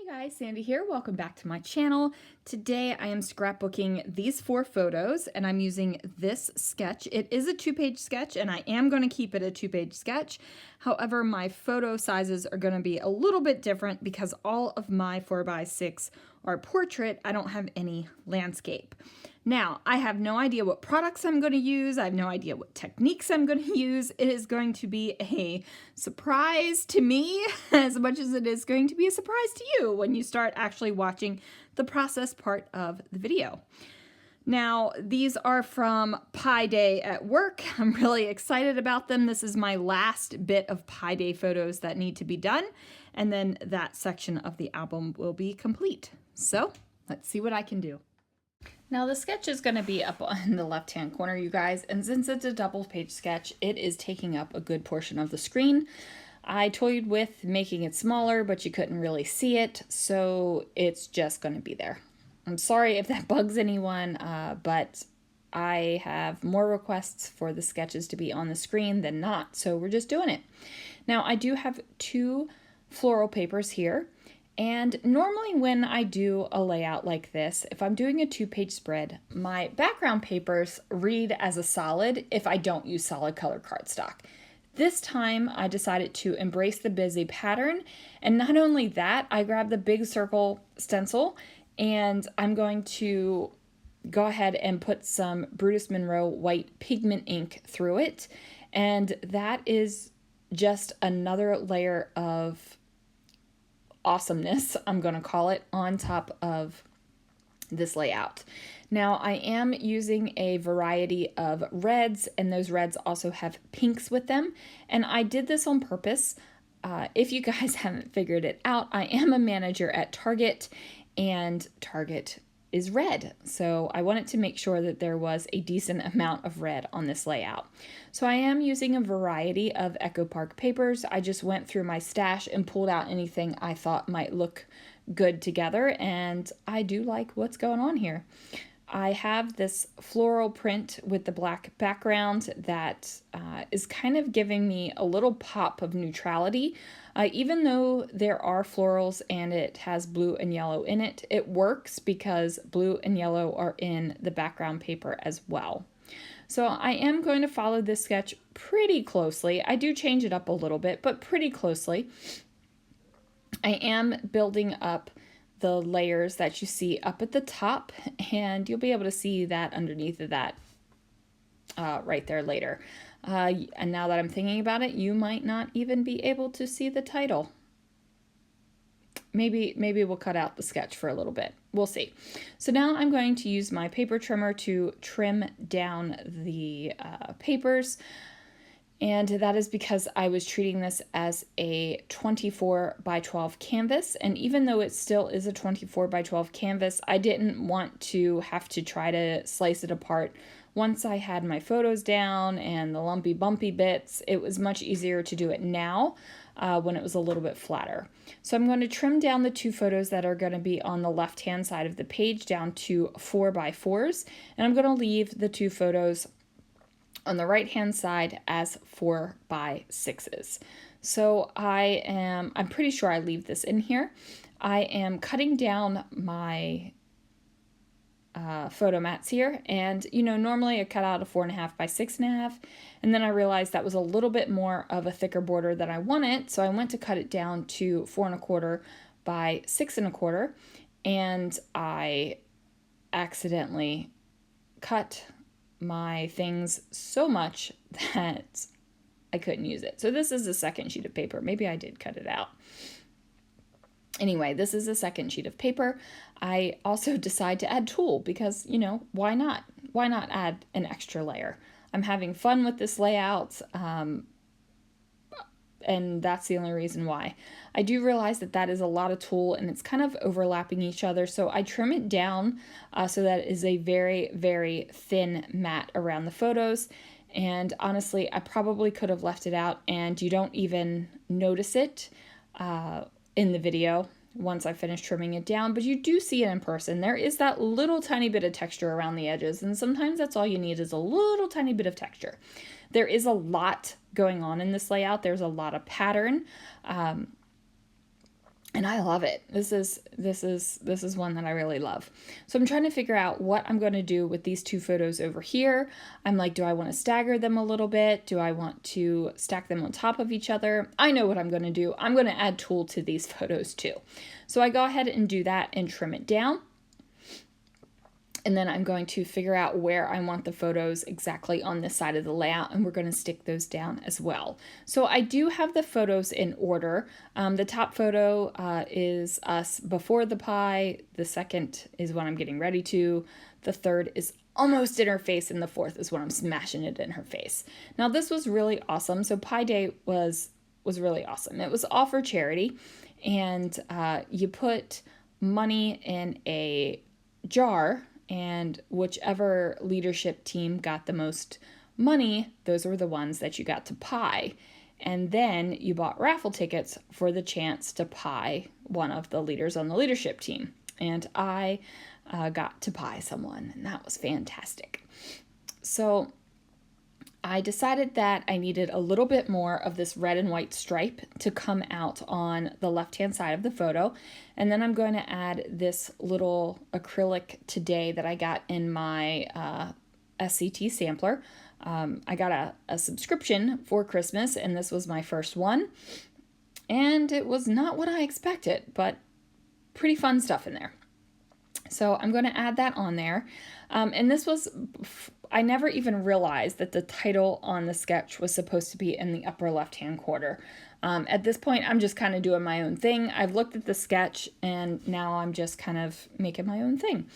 Hey guys, Sandy here. Welcome back to my channel. Today I am scrapbooking these 4 photos and I'm using this sketch. It is a 2-page sketch and I am going to keep it a 2-page sketch. However, my photo sizes are going to be a little bit different because all of my 4x6 are portrait. I don't have any landscape. Now, I have no idea what products I'm going to use. I have no idea what techniques I'm going to use. It is going to be a surprise to me as much as it is going to be a surprise to you when you start actually watching the process part of the video. Now, these are from Pi Day at work. I'm really excited about them. This is my last bit of Pi Day photos that need to be done, and then that section of the album will be complete. So, let's see what I can do. Now the sketch is going to be up on the left-hand corner, you guys, and since it's a double-page sketch, it is taking up a good portion of the screen. I toyed with making it smaller, but you couldn't really see it, so it's just going to be there. I'm sorry if that bugs anyone, but I have more requests for the sketches to be on the screen than not, so we're just doing it. Now I do have 2 floral papers here. And normally when I do a layout like this, if I'm doing a 2-page spread, my background papers read as a solid if I don't use solid color cardstock. This time I decided to embrace the busy pattern, and not only that, I grabbed the big circle stencil and I'm going to go ahead and put some Brutus Monroe white pigment ink through it, and that is just another layer of awesomeness, I'm going to call it, on top of this layout. Now I am using a variety of reds, and those reds also have pinks with them, and I did this on purpose. If you guys haven't figured it out, I am a manager at Target, and Target is red, so I wanted to make sure that there was a decent amount of red on this layout. So I am using a variety of Echo Park papers. I just went through my stash and pulled out anything I thought might look good together, and I do like what's going on here. I have this floral print with the black background that is kind of giving me a little pop of neutrality. Even though there are florals and it has blue and yellow in it, it works because blue and yellow are in the background paper as well. So I am going to follow this sketch pretty closely. I do change it up a little bit, but pretty closely. I am building up the layers that you see up at the top, and you'll be able to see that underneath of that right there later. And now that I'm thinking about it, you might not even be able to see the title. Maybe we'll cut out the sketch for a little bit. We'll see. So now I'm going to use my paper trimmer to trim down the papers. And that is because I was treating this as a 24 by 12 canvas. And even though it still is a 24 by 12 canvas, I didn't want to have to try to slice it apart. Once I had my photos down and the lumpy bumpy bits, it was much easier to do it now when it was a little bit flatter. So I'm going to trim down the 2 photos that are going to be on the left-hand side of the page down to 4x4s. And I'm going to leave the 2 photos on the right-hand side as 4x6s. So I'm pretty sure I leave this in here. I am cutting down my photo mats here, and normally I cut out a 4.5 by 6.5, and then I realized that was a little bit more of a thicker border than I wanted, so I went to cut it down to 4.25 by 6.25, and I accidentally cut my things so much that I couldn't use it. So this is the second sheet of paper. Maybe I did cut it out. Anyway, this is a second sheet of paper. I also decide to add tulle because, why not? Why not add an extra layer? I'm having fun with this layout, and that's the only reason why. I do realize that that is a lot of tulle and it's kind of overlapping each other, so I trim it down so that it is a very, very thin mat around the photos. And honestly, I probably could have left it out and you don't even notice it in the video once I finish trimming it down, but you do see it in person. There is that little tiny bit of texture around the edges, and sometimes that's all you need is a little tiny bit of texture. There is a lot going on in this layout. There's a lot of pattern. And I love it. This is one that I really love. So I'm trying to figure out what I'm going to do with these two photos over here. I'm like, do I want to stagger them a little bit? Do I want to stack them on top of each other? I know what I'm going to do. I'm going to add tulle to these photos too. So I go ahead and do that and trim it down. And then I'm going to figure out where I want the photos exactly on this side of the layout, and we're going to stick those down as well. So I do have the photos in order. The top photo is us before the pie. The second is what I'm getting ready to. The third is almost in her face, and the fourth is when I'm smashing it in her face. Now this was really awesome. So Pie Day was really awesome. It was all for charity, and you put money in a jar, and whichever leadership team got the most money, those were the ones that you got to pie. And then you bought raffle tickets for the chance to pie one of the leaders on the leadership team. And I got to pie someone, and that was fantastic. So I decided that I needed a little bit more of this red and white stripe to come out on the left-hand side of the photo. And then I'm going to add this little acrylic today that I got in my SCT sampler. I got a subscription for Christmas, and this was my first one. And it was not what I expected, but pretty fun stuff in there. So I'm going to add that on there. And this was, I never even realized that the title on the sketch was supposed to be in the upper left-hand corner. At this point, I'm just kind of doing my own thing. I've looked at the sketch, and now I'm just kind of making my own thing.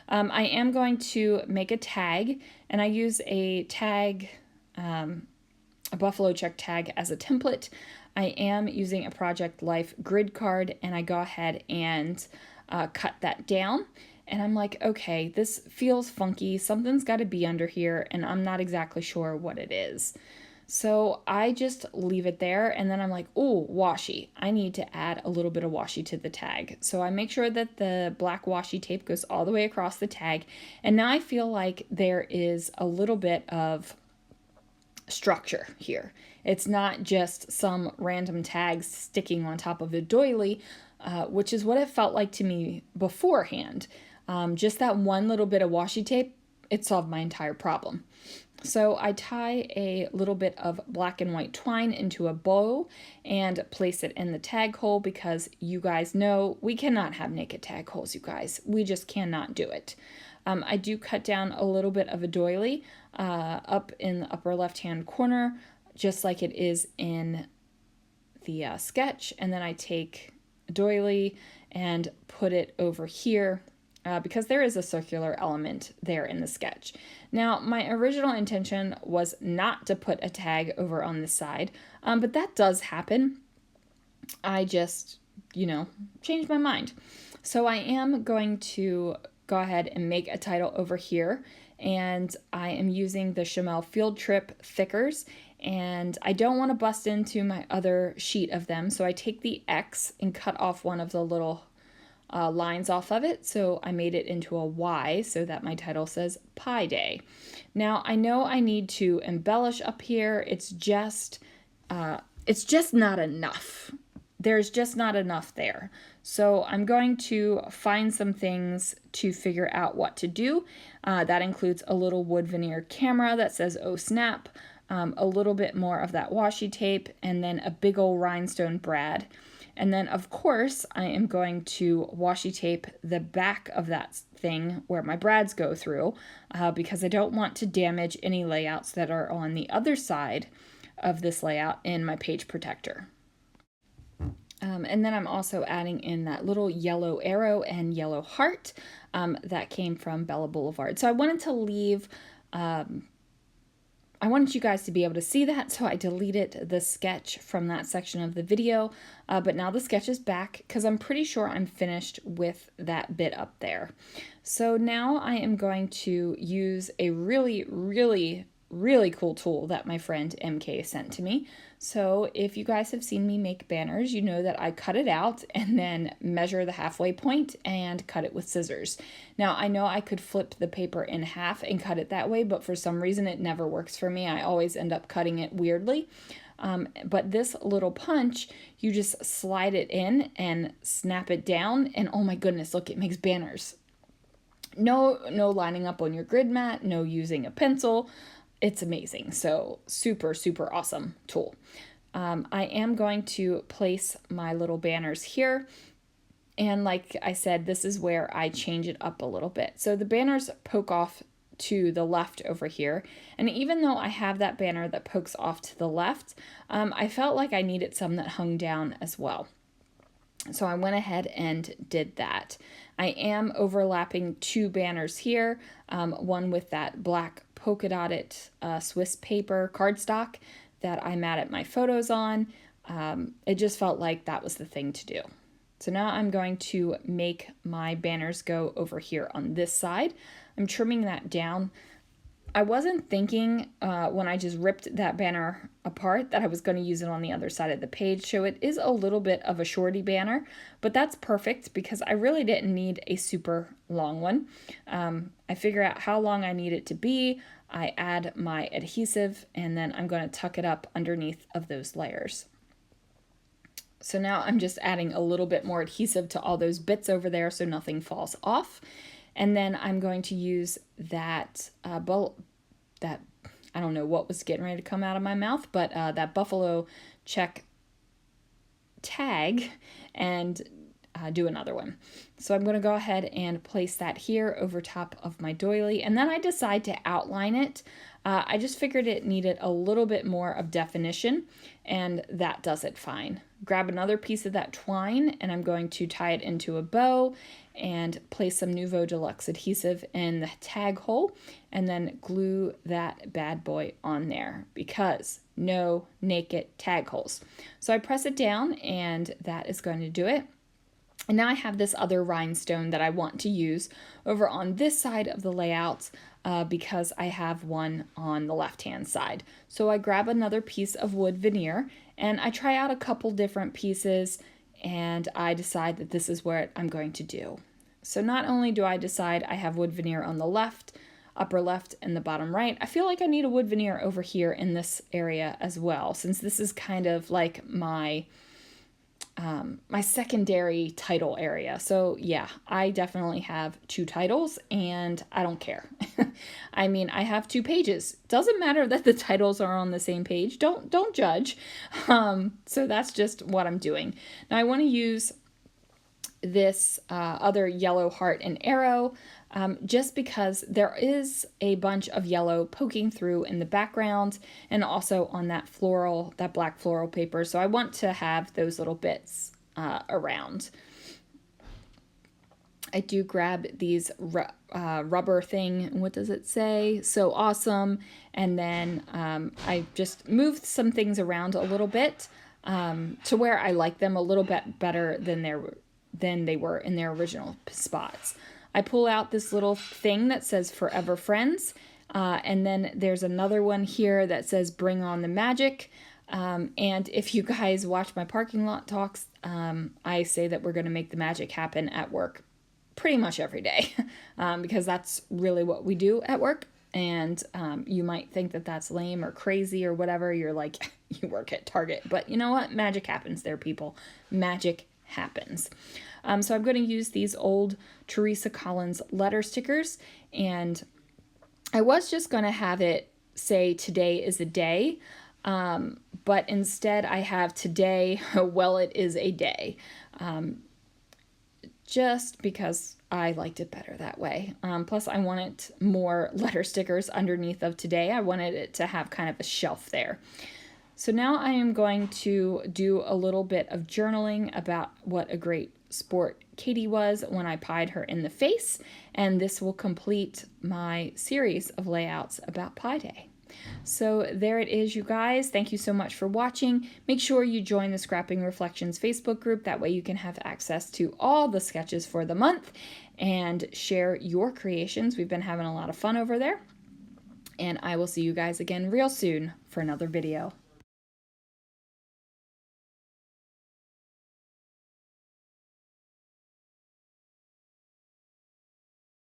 I am going to make a tag, and I use a tag, a buffalo check tag as a template. I am using a Project Life grid card, and I go ahead and cut that down. And I'm like, okay, this feels funky. Something's got to be under here, and I'm not exactly sure what it is. So I just leave it there, and then I'm like, oh, washi. I need to add a little bit of washi to the tag. So I make sure that the black washi tape goes all the way across the tag, and now I feel like there is a little bit of structure here. It's not just some random tags sticking on top of a doily, which is what it felt like to me beforehand. Just that one little bit of washi tape, it solved my entire problem. So I tie a little bit of black and white twine into a bow and place it in the tag hole, because you guys know we cannot have naked tag holes, you guys. We just cannot do it. I do cut down a little bit of a doily up in the upper left-hand corner, just like it is in the sketch, and then I take a doily and put it over here, because there is a circular element there in the sketch. Now, my original intention was not to put a tag over on this side, but that does happen. I just, changed my mind. So I am going to go ahead and make a title over here, and I am using the Chamel Field Trip thickers, and I don't want to bust into my other sheet of them, so I take the X and cut off one of the little lines off of it, so I made it into a Y so that my title says Pie Day. Now I know I need to embellish up here. It's just not enough. There's just not enough there. So I'm going to find some things to figure out what to do. That includes a little wood veneer camera that says "Oh snap," a little bit more of that washi tape, and then a big old rhinestone brad. And then, of course, I am going to washi tape the back of that thing where my brads go through, because I don't want to damage any layouts that are on the other side of this layout in my page protector. And then I'm also adding in that little yellow arrow and yellow heart that came from Bella Boulevard. So I wanted to leave... I wanted you guys to be able to see that, so I deleted the sketch from that section of the video, but now the sketch is back because I'm pretty sure I'm finished with that bit up there. So now I am going to use a really, really, really cool tool that my friend MK sent to me. So if you guys have seen me make banners, you know that I cut it out and then measure the halfway point and cut it with scissors. Now I know I could flip the paper in half and cut it that way, but for some reason it never works for me. I always end up cutting it weirdly. But this little punch, you just slide it in and snap it down, and oh my goodness, look, it makes banners. No lining up on your grid mat, no using a pencil. It's amazing. So super, super awesome tool. I am going to place my little banners here. And like I said, this is where I change it up a little bit. So the banners poke off to the left over here. And even though I have that banner that pokes off to the left, I felt like I needed some that hung down as well. So I went ahead and did that. I am overlapping two banners here, one with that black polka dotted Swiss paper cardstock that I matted my photos on. It just felt like that was the thing to do. So now I'm going to make my banners go over here on this side. I'm trimming that down. I wasn't thinking when I just ripped that banner apart that I was going to use it on the other side of the page. So it is a little bit of a shorty banner, but that's perfect because I really didn't need a super long one. I figure out how long I need it to be. I add my adhesive and then I'm going to tuck it up underneath of those layers. So now I'm just adding a little bit more adhesive to all those bits over there so nothing falls off. And then I'm going to use that, I don't know what was getting ready to come out of my mouth, but that buffalo check tag and do another one. So I'm going to go ahead and place that here over top of my doily. And then I decide to outline it. I just figured it needed a little bit more of definition, and that does it fine. Grab another piece of that twine, and I'm going to tie it into a bow and place some Nouveau Deluxe adhesive in the tag hole, and then glue that bad boy on there because no naked tag holes. So I press it down, and that is going to do it. And now I have this other rhinestone that I want to use over on this side of the layout because I have one on the left-hand side. So I grab another piece of wood veneer and I try out a couple different pieces and I decide that this is what I'm going to do. So not only do I decide I have wood veneer on the left, upper left, and the bottom right, I feel like I need a wood veneer over here in this area as well, since this is kind of like my my secondary title area. So yeah, I definitely have two titles and I don't care. I mean, I have 2 pages. Doesn't matter that the titles are on the same page. Don't judge. So that's just what I'm doing. Now I want to use this other yellow heart and arrow just because there is a bunch of yellow poking through in the background and also on that black floral paper. So I want to have those little bits around. I do grab these rubber thing. What does it say? So awesome. And then I just moved some things around a little bit to where I like them a little bit better than they were in their original spots. I pull out this little thing that says Forever Friends, and then there's another one here that says Bring on the Magic. And if you guys watch my parking lot talks, I say that we're going to make the magic happen at work pretty much every day because that's really what we do at work. And you might think that that's lame or crazy or whatever. You're like, you work at Target. But you know what? Magic happens there, people. Magic happens. So I'm going to use these old Teresa Collins letter stickers, and I was just going to have it say today is a day, but instead I have today, well, it is a day, just because I liked it better that way. Plus I wanted more letter stickers underneath of today. I wanted it to have kind of a shelf there. So now I am going to do a little bit of journaling about what a great sport Katie was when I pied her in the face, and this will complete my series of layouts about Pie Day. So there it is, you guys. Thank you so much for watching. Make sure you join the Scrapping Reflections Facebook group. That way you can have access to all the sketches for the month and share your creations. We've been having a lot of fun over there. And I will see you guys again real soon for another video.